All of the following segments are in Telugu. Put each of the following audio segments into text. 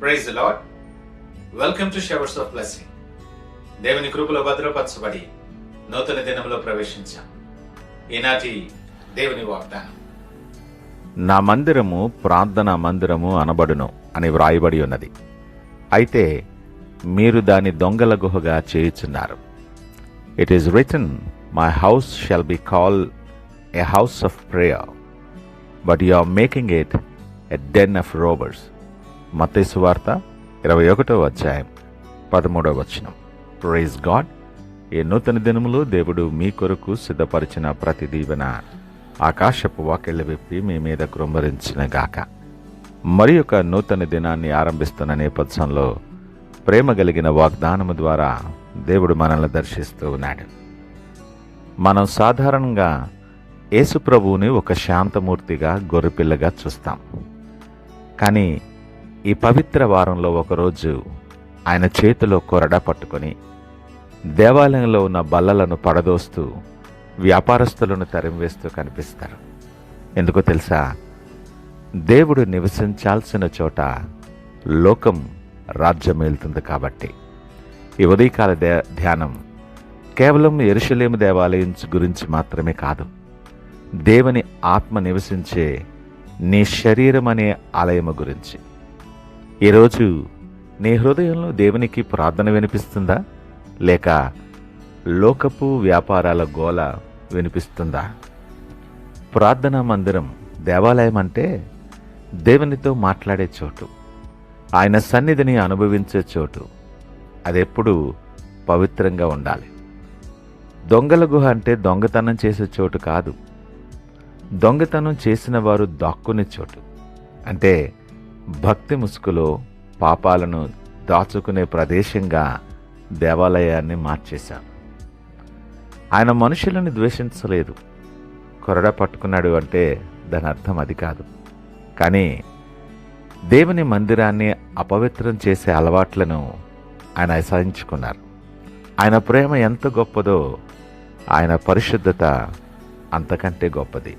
Praise the lord. Welcome to showers of blessing. దేవుని కృపలో భద్రపరచబడి నూతన దినంలో ప్రవేశించాం. ఈనాటి దేవుని వాగ్దానం, నా మందిరము ప్రార్థనా మందిరము అనబడును అని వ్రాయబడి ఉన్నది. అయితే మీరు దాని దొంగల గుహగా చేయుచున్నారు. It is written, my house shall be called a house of prayer, but you are making it a den of robbers. మత్తయి సువార్త 21వ అధ్యాయం 13వ వచనం. Praise God. ఈ నూతన దినములో దేవుడు మీ కొరకు సిద్ధపరిచిన ప్రతి దీవెన ఆకాశపు వాకిళ్ల విప్పి మీ మీద కృమ్మరించిన గాక. మరి ఒక నూతన దినాన్ని ఆరంభిస్తున్న నేపథ్యంలో ప్రేమ కలిగిన వాగ్దానము ద్వారా దేవుడు మనల్ని దర్శిస్తూ ఉన్నాడు. మనం సాధారణంగా యేసు ప్రభువుని ఒక శాంతమూర్తిగా గొర్రెపిల్లగా చూస్తాం. కానీ ఈ పవిత్ర వారంలో ఒకరోజు ఆయన చేతిలో కొరడా పట్టుకొని దేవాలయంలో ఉన్న బల్లలను పడదోస్తూ వ్యాపారస్తులను తరిమివేస్తూ కనిపిస్తారు. ఎందుకో తెలుసా? దేవుడు నివసించాల్సిన చోట లోకం రాజ్యమేలుతుంది కాబట్టి. ఈ ఉదయకాల ధ్యానం కేవలం యెరూషలేము దేవాలయం గురించి మాత్రమే కాదు, దేవుని ఆత్మ నివసించే నీ శరీరం అనే ఆలయము గురించి. ఈరోజు నీ హృదయంలో దేవునికి ప్రార్థన వినిపిస్తుందా, లేక లోకపు వ్యాపారాల గోల వినిపిస్తుందా? ప్రార్థనా మందిరం, దేవాలయం అంటే దేవునితో మాట్లాడే చోటు, ఆయన సన్నిధిని అనుభవించే చోటు. అదెప్పుడు పవిత్రంగా ఉండాలి. దొంగల గుహ అంటే దొంగతనం చేసే చోటు కాదు, దొంగతనం చేసిన వారు దాక్కునే చోటు. అంటే భక్తి ముసుగులో పాపాలను దాచుకునే ప్రదేశంగా దేవాలయాన్ని మార్చేశారు. ఆయన మనుషులను ద్వేషించలేదు. కొరడా పట్టుకున్నాడు అంటే దాని అర్థం అది కాదు. కానీ దేవుని మందిరాన్ని అపవిత్రం చేసే అలవాట్లను ఆయన అసహించుకున్నారు. ఆయన ప్రేమ ఎంత గొప్పదో ఆయన పరిశుద్ధత అంతకంటే గొప్పది.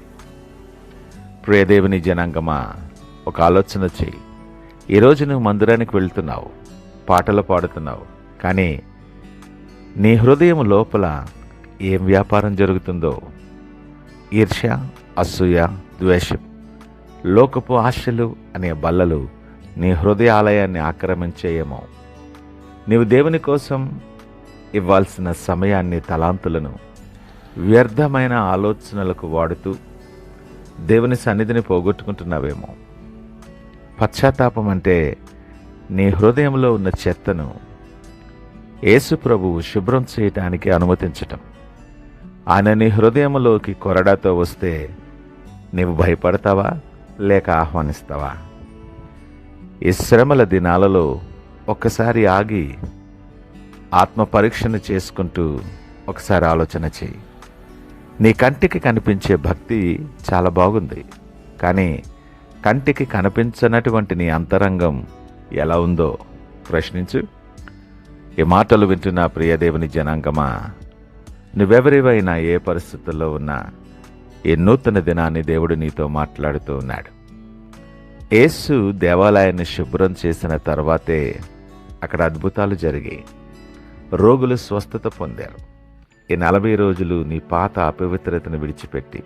ప్రియదేవుని జనాంగమా, ఒక ఆలోచన చెయ్యి. ఈరోజు నువ్వు మందిరానికి వెళ్తున్నావు, పాటలు పాడుతున్నావు, కానీ నీ హృదయం లోపల ఏం వ్యాపారం జరుగుతుందో? ఈర్ష్య, అసూయ, ద్వేషం, లోకపు ఆశలు అనే బల్లలు నీ హృదయ ఆలయాన్ని ఆక్రమించేయేమో. నీవు దేవుని కోసం ఇవ్వాల్సిన సమయాన్ని, తలాంతులను వ్యర్థమైన ఆలోచనలకు వాడుతూ దేవుని సన్నిధిని పోగొట్టుకుంటున్నావేమో. పశ్చాత్తాపం అంటే నీ హృదయంలో ఉన్న చెత్తను యేసు ప్రభువు శుభ్రం చేయటానికి అనుమతించటం. ఆయన నీ హృదయంలోకి కొరడాతో వస్తే నీవు భయపడతావా, లేక ఆహ్వానిస్తావా? ఈ శ్రమల దినాలలో ఒక్కసారి ఆగి ఆత్మ పరీక్షను చేసుకుంటూ ఒకసారి ఆలోచన చేయి. నీ కంటికి కనిపించే భక్తి చాలా బాగుంది, కానీ కంటికి కనిపించనటువంటి నీ అంతరంగం ఎలా ఉందో ప్రశ్నించు. ఈ మాటలు వింటున్న ప్రియదేవుని జనాంగమా, నువ్వెవరివైనా ఏ పరిస్థితుల్లో ఉన్నా ఈ నూతన దినాన్ని దేవుడు నీతో మాట్లాడుతూ ఉన్నాడు. యేసు దేవాలయాన్ని శుభ్రం చేసిన తర్వాతే అక్కడ అద్భుతాలు జరిగాయి. రోగులు స్వస్థత పొందారు. ఈ 40 రోజులు నీ పాత అపవిత్రతను విడిచిపెట్టి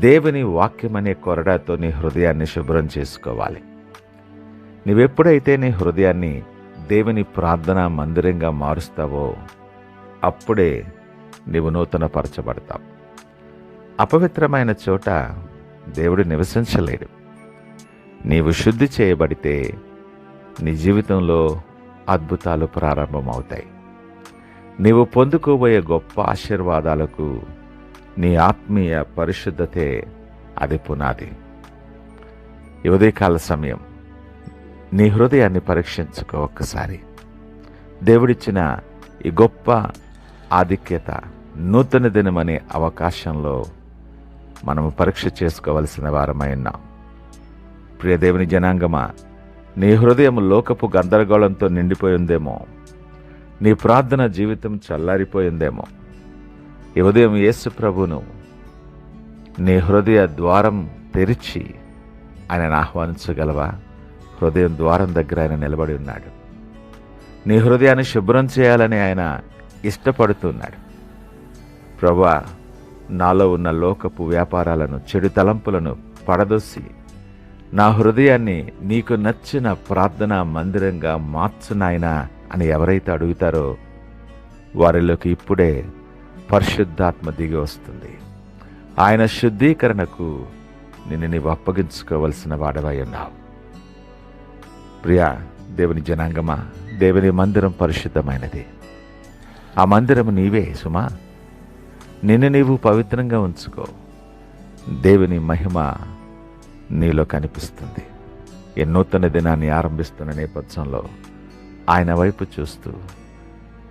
దేవుని వాక్యమనే కొరడాతో నీ హృదయాన్ని శుభ్రం చేసుకోవాలి. నువ్వెప్పుడైతే నీ హృదయాన్ని దేవుని ప్రార్థనా మందిరంగా మారుస్తావో అప్పుడే నీవు నూతన పరచబడతావు. అపవిత్రమైన చోట దేవుడు నివసించలేడు. నీవు శుద్ధి చేయబడితే నీ జీవితంలో అద్భుతాలు ప్రారంభమవుతాయి. నీవు పొందుకోబోయే గొప్ప ఆశీర్వాదాలకు నీ ఆత్మీయ పరిశుద్ధతే అది పునాది. ఈ ఉదయకాల సమయం నీ హృదయాన్ని పరీక్షించుకో ఒక్కసారి. దేవుడిచ్చిన ఈ గొప్ప ఆధిక్యత, నూతన దినమనే అవకాశంలో మనము పరీక్ష చేసుకోవలసిన వారమై ఉన్నాం. ప్రియ దేవుని జనాంగమా, నీ హృదయం లోకపు గందరగోళంతో నిండిపోయి ఉందేమో. నీ ప్రార్థన జీవితం చల్లారిపోయిందేమో. ఈ ఉదయం యేసు ప్రభువును నీ హృదయ ద్వారం తెరిచి ఆయనను ఆహ్వానించగలవా? హృదయం ద్వారం దగ్గర ఆయన నిలబడి ఉన్నాడు. నీ హృదయాన్ని శుభ్రం చేయాలని ఆయన ఇష్టపడుతున్నాడు. ప్రభువా, నాలో ఉన్న లోకపు వ్యాపారాలను, చెడు తలంపులను పడదోసి నా హృదయాన్ని నీకు నచ్చిన ప్రార్థనా మందిరంగా మార్చు నాయనా అని ఎవరైతే అడుగుతారో వారిలోకి ఇప్పుడే పరిశుద్ధాత్మ దిగి వస్తుంది. ఆయన శుద్ధీకరణకు నిన్ను నీవు అప్పగించుకోవలసిన వాడవై ఉన్నావు. ప్రియా దేవుని జనాంగమా, దేవుని మందిరం పరిశుద్ధమైనది. ఆ మందిరం నీవే సుమా. నిన్ను నీవు పవిత్రంగా ఉంచుకో. దేవుని మహిమ నీలో కనిపిస్తుంది. ఈ నూతన దినాన్ని ఆరంభిస్తున్న నేపథ్యంలో ఆయన వైపు చూస్తూ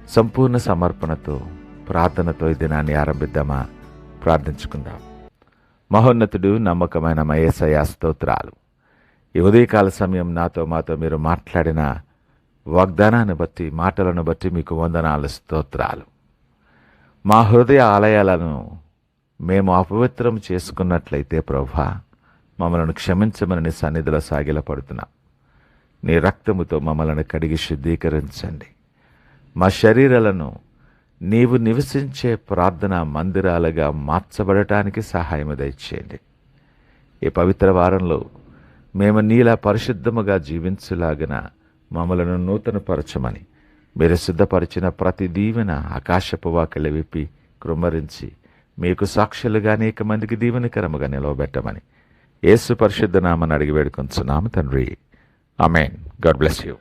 సంపూర్ణ సమర్పణతో, ప్రార్థనతో ఈ దినాన్ని ఆరంభిద్దామా? ప్రార్థించుకుందాం. మహోన్నతుడు, నమ్మకమైన మా యేసయ్యా స్తోత్రాలు. ఈ ఉదయకాల సమయం మాతో మీరు మాట్లాడిన వాగ్దానాన్ని బట్టి, మాటలను బట్టి మీకు వందనాలు, స్తోత్రాలు. మా హృదయ ఆలయాలను మేము అపవిత్రం చేసుకున్నట్లయితే ప్రభువా, మమ్మల్ని క్షమించమని నీ సన్నిధిలో సాగిలపడుతున్నాం. నీ రక్తముతో మమ్మల్ని కడిగి శుద్ధీకరించండి. మా శరీరాలను నీవు నివసించే ప్రార్థనా మందిరాలుగా మార్చబడటానికి సహాయం దయచేయండి. ఈ పవిత్ర వారంలో మేము నీలా పరిశుద్ధముగా జీవించలాగిన మమ్మలను నూతనపరచమని మీరు సిద్ధపరిచిన ప్రతి దీవెన ఆకాశపు వాకిళ్ళ విప్పి కృమ్మరించి మీకు సాక్షులుగా అనేక మందికి దీవెనకరముగా నిలవబెట్టమని యేసు పరిశుద్ధ నామమున అడిగి వేడుకొంచున్నాము తండ్రి. ఆమేన్. God bless you.